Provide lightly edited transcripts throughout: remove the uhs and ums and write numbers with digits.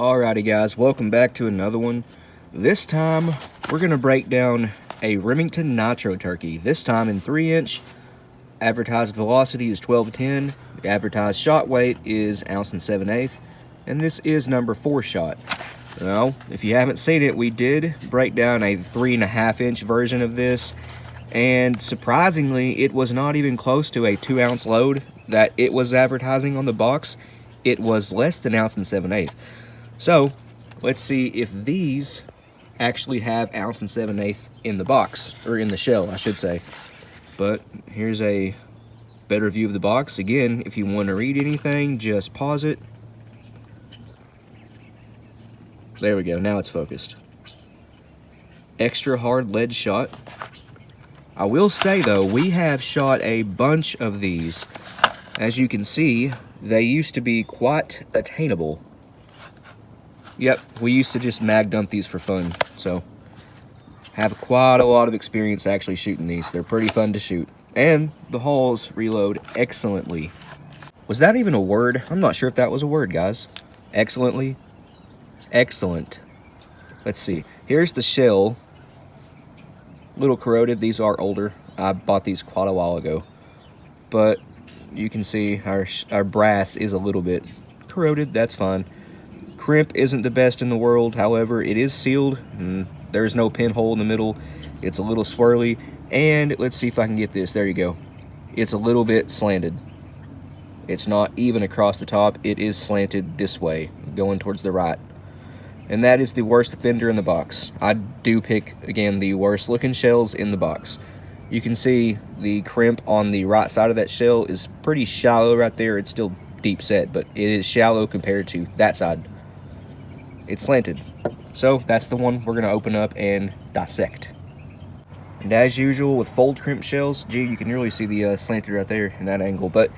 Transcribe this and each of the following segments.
Alrighty guys, welcome back to another one. This time, we're going to break down a Remington Nitro turkey. This time in 3-inch. Advertised velocity is 12-10. The advertised shot weight is 1 7/8 ounces. And this is number 4 shot. Well, if you haven't seen it, we did break down a 3.5-inch version of this. And surprisingly, it was not even close to a 2-ounce load that it was advertising on the box. It was less than 1 7/8 ounces. So, let's see if these actually have 1 7/8 ounces in the box, or in the shell, I should say. But here's a better view of the box. Again, if you want to read anything, just pause it. There we go, now it's focused. Extra hard lead shot. I will say though, we have shot a bunch of these. As you can see, they used to be quite attainable. Yep, we used to just mag dump these for fun, so have quite a lot of experience actually shooting these. They're pretty fun to shoot, and the hulls reload excellently. Was that even a word? I'm not sure if that was a word, guys. Excellently? Excellent. Let's see. Here's the shell. Little corroded. These are older. I bought these quite a while ago, but you can see our brass is a little bit corroded. That's fine. Crimp isn't the best in the world, however, it is sealed. There's no pinhole in the middle. It's a little swirly, and let's see if I can get this. There you go. It's a little bit slanted. It's not even across the top. It is slanted this way, going towards the right. And that is the worst offender in the box. I do pick, again, the worst looking shells in the box. You can see the crimp on the right side of that shell is pretty shallow right there. It's still deep set, but it is shallow compared to that side. It's slanted. So that's the one we're gonna open up and dissect. And as usual with fold crimp shells, gee, you can really see the slanted right there in that angle, but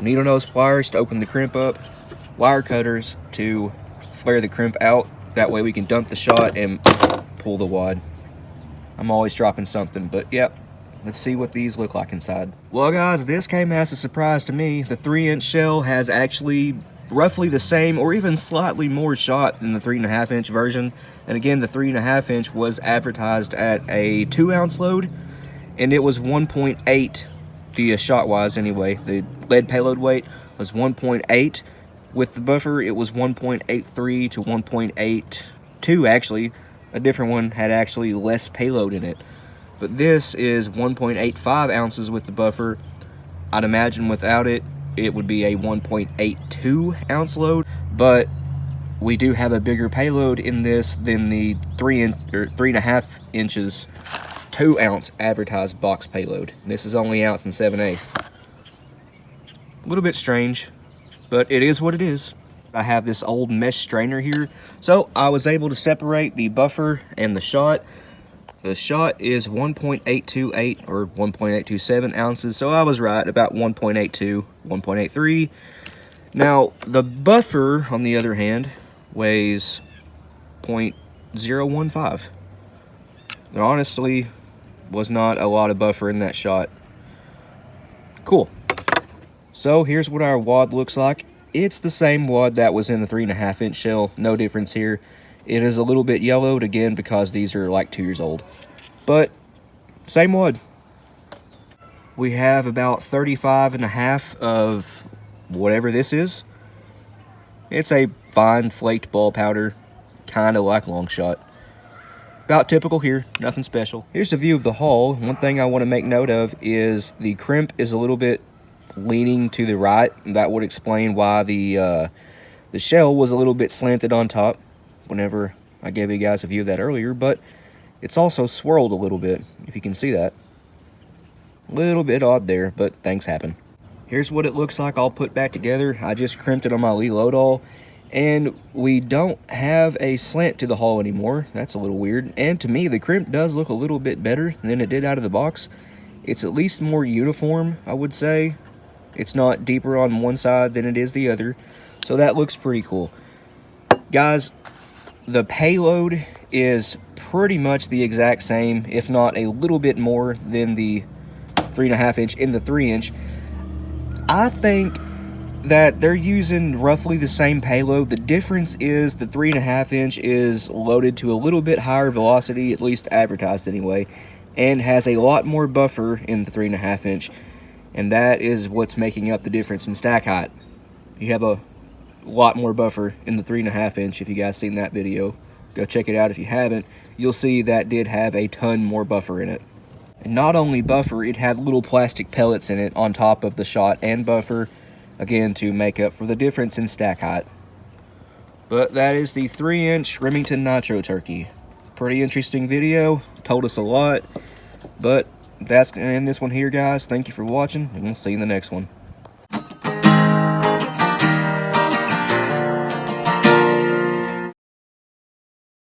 needle nose pliers to open the crimp up, wire cutters to flare the crimp out. That way we can dump the shot and pull the wad. I'm always dropping something, but yep. Let's see what these look like inside. Well guys, this came as a surprise to me. The 3-inch shell has actually roughly the same or even slightly more shot than the 3.5-inch version. And again, the 3.5-inch was advertised at a 2-ounce load, and it was 1.8, the shot wise anyway. The lead payload weight was 1.8. With the buffer, it was 1.83 to 1.82 actually. A different one had actually less payload in it. But this is 1.85 ounces with the buffer. I'd imagine without it, it would be a 1.82 ounce load. But we do have a bigger payload in this than the 3.5 inches 2-ounce advertised box payload. This is only 1 7/8 ounces. A little bit strange, but it is what it is. I have this old mesh strainer here, so I was able to separate the buffer and the shot. The shot is 1.828 or 1.827 ounces, so I was right, about 1.82, 1.83. Now, the buffer, on the other hand, weighs 0.015. There honestly was not a lot of buffer in that shot. Cool. So here's what our wad looks like. It's the same wad that was in the 3.5-inch shell, no difference here. It is a little bit yellowed, again, because these are like 2 years old. But, same wad. We have about 35.5 of whatever this is. It's a fine flaked ball powder, kind of like long shot. About typical here, nothing special. Here's a view of the hull. One thing I want to make note of is the crimp is a little bit leaning to the right. That would explain why the shell was a little bit slanted on top whenever I gave you guys a view of that earlier, but it's also swirled a little bit, if you can see that. A little bit odd there, but things happen. Here's what it looks like all put back together. I just crimped it on my Lee Load-All, and we don't have a slant to the hull anymore. That's a little weird, and to me the crimp does look a little bit better than it did out of the box. It's at least more uniform, I would say. It's not deeper on one side than it is the other, so that looks pretty cool. Guys, the payload is pretty much the exact same, if not a little bit more than the 3.5-inch in the 3-inch. I think that they're using roughly the same payload. The difference is the 3.5 inch is loaded to a little bit higher velocity, at least advertised anyway, and has a lot more buffer in the 3.5 inch, and that is what's making up the difference in stack height. You have a lot more buffer in the 3.5 inch. If you guys seen that video, go check it out. If you haven't, you'll see that did have a ton more buffer in it. And not only buffer, it had little plastic pellets in it on top of the shot and buffer, again to make up for the difference in stack height. But that is the 3-inch Remington Nitro turkey. Pretty interesting video, told us a lot, but that's gonna end this one here, guys. Thank you for watching, and we'll see you in the next one.